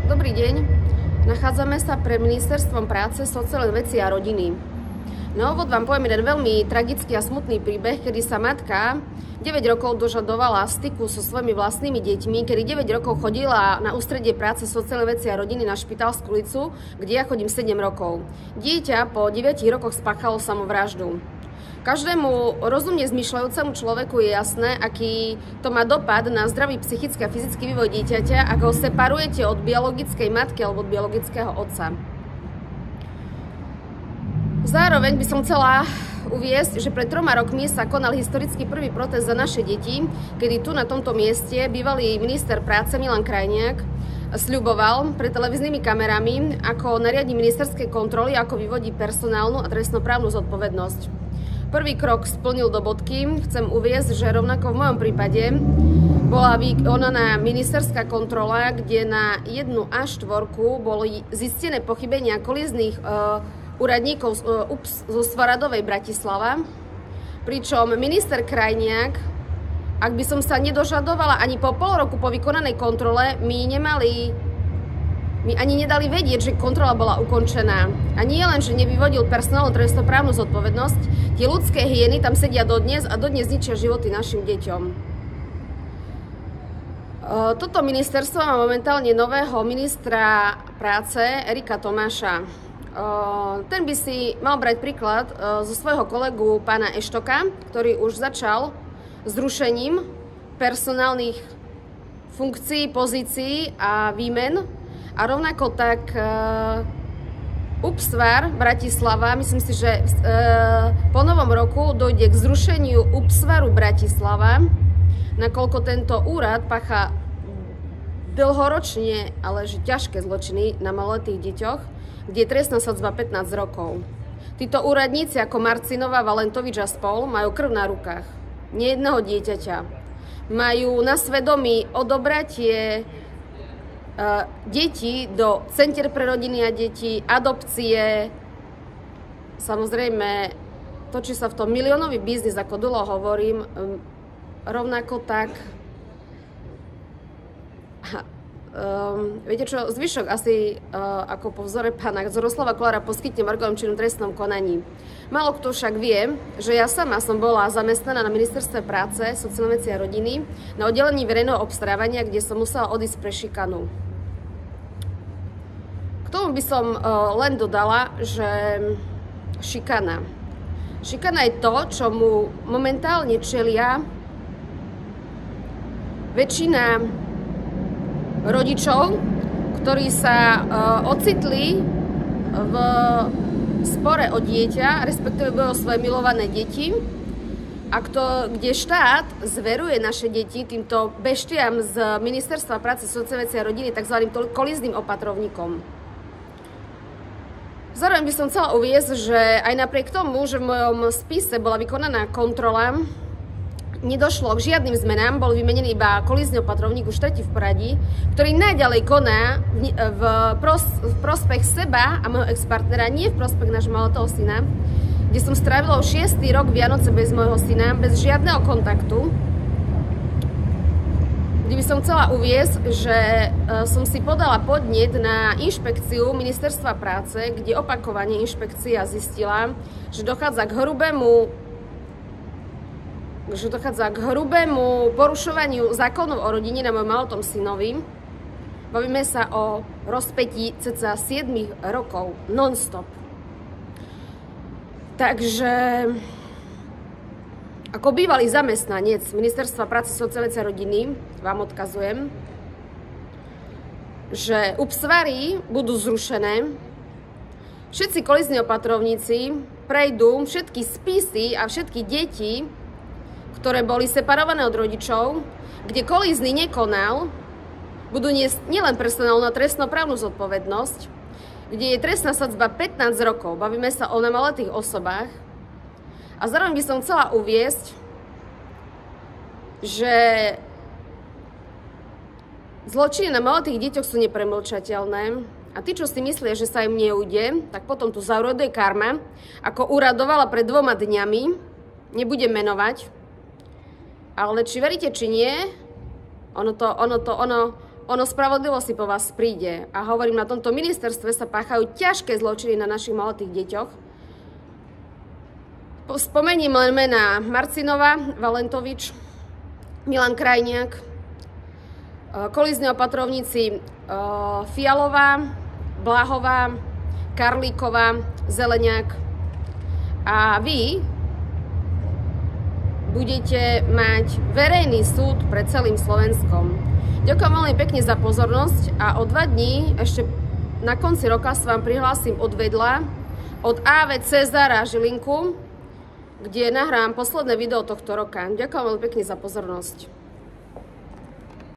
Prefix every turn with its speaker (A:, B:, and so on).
A: Dobrý deň. Nachádzame sa pre Ministerstvom práce, sociálnych vecí a rodiny. Na úvod vám poviem jeden veľmi tragický a smutný príbeh, kedy sa matka 9 rokov dožadovala styku so svojimi vlastnými deťmi, kedy 9 rokov chodila na ústredie práce, sociálnej veci a rodiny na Špitalskú ulicu, kde ja chodím 7 rokov. Dieťa po 9 rokoch spáchalo samovraždu. Každému rozumne zmyšľajúcemu človeku je jasné, aký to má dopad na zdravý psychický a fyzický vývoj dieťaťa, ak ho separujete od biologickej matky alebo od biologického otca. Zároveň by som chcela uviesť, že pred 3 rokmi sa konal historický prvý protest za naše deti, kedy tu na tomto mieste bývalý minister práce Milan Krajniak sľuboval pred televíznymi kamerami, ako nariadi ministerskej kontroly, ako vyvodí personálnu a trestnoprávnu zodpovednosť. Prvý krok splnil do bodky. Chcem uviesť, že rovnako v mojom prípade bola vykonaná ministerská kontrola, kde na 1 až 4 boli zistené pochybenia kolíznych úradníkov zo Svaradovej Bratislava. Pričom minister Krajniak, ak by som sa nedožadovala ani po pol roku po vykonanej kontrole, mi ani nedali vedieť, že kontrola bola ukončená. A nie len, že nevyvodil personálnu trestnoprávnu zodpovednosť, tie ľudské hyeny tam sedia dodnes a dodnes ničia životy našim deťom. Toto ministerstvo má momentálne nového ministra práce Erika Tomáša. Ten by si mal brať príklad zo svojho kolegu pána Eštoka, ktorý už začal s rušením personálnych funkcií, pozícií a výmen. A rovnako tak UPSVAR Bratislava, myslím si, že po novom roku dojde k zrušeniu UPSVARu Bratislava, nakoľko tento úrad pácha dlhoročne, ale že ťažké zločiny na maloletých deťoch, kde je trestná sadzba 15 rokov. Títo úradníci ako Marcinová, Valentovič a spol majú krv na rukách. Nie jedného dieťaťa. Majú na svedomí odobratie deti do centier pre rodiny a deti, adopcie. Samozrejme, točí sa v tom miliónový biznis, ako dlho hovorím, rovnako tak. Viete čo, zvyšok asi ako po vzore pána Zoroslava Kolára poskytnem orgánom činným trestnom konaní. Málo kto však vie, že ja sama som bola zamestnaná na Ministerstve práce, sociálnej veci a rodiny na oddelení verejného obstarávania, kde som musela odísť pre šikanu. K tomu by som len dodala, že šikana je to, čomu momentálne čelia väčšina rodičov, ktorí sa ocitli v spore o dieťa, respektíve bojujú o svoje milované deti, a kde štát zveruje naše deti týmto beštiam z Ministerstva práce, sociálnej veci a rodiny, tzv. Kolízným opatrovníkom. Zároveň by som chcela uviesť, že aj napriek tomu, že v mojom spise bola vykonaná kontrola, nedošlo k žiadnym zmenám, bol vymenený iba kolízny opatrovník, už 3. v poradí, ktorý naďalej koná v prospech seba a môjho ex-partnera, nie v prospech nášho maloletého syna, kde som strávila 6. rok Vianoce bez môjho syna, bez žiadneho kontaktu. Kde by som chcela uviesť, že som si podala podnet na inšpekciu Ministerstva práce, kde opakovane inšpekcia zistila, že dochádza k hrubému porušovaniu zákonov o rodine na mojom maloletom synovi. Bavíme sa o rozpätí cca 7 rokov non-stop. Takže ako bývalý zamestnanec Ministerstva práce, sociálnej veci a rodiny vám odkazujem, že UPSVARy budú zrušené, všetci kolízni opatrovníci prejdú všetky spisy a všetky deti, ktoré boli separované od rodičov, kde kolízny nekonal, budú niesť nielen personálnu a trestnoprávnu zodpovednosť, kde je trestná sadzba 15 rokov, bavíme sa o maloletých osobách. A zároveň by som chcela uviesť, že zločiny na maloletých deťoch sú nepremlčateľné a tí, čo si myslia, že sa im neujde, tak potom tu zauroduje karma, ako uradovala pred 2 dňami, nebudem menovať, ale či veríte, či nie, ono ono spravodlivo si po vás príde. A hovorím, na tomto ministerstve sa páchajú ťažké zločiny na našich malotých deťoch. Spomením len mená Marcinova, Valentovič, Milan Krajniak, kolízni opatrovníci Fialová, Bláhová, Karlíková, Zeleniak. A vy budete mať verejný súd pred celým Slovenskom. Ďakujem veľmi pekne za pozornosť a o 2 dní, ešte na konci roka, sa vám prihlásim od vedľa, od AV Cezara Žilinku, kde nahrám posledné video tohto roka. Ďakujem veľmi pekne za pozornosť.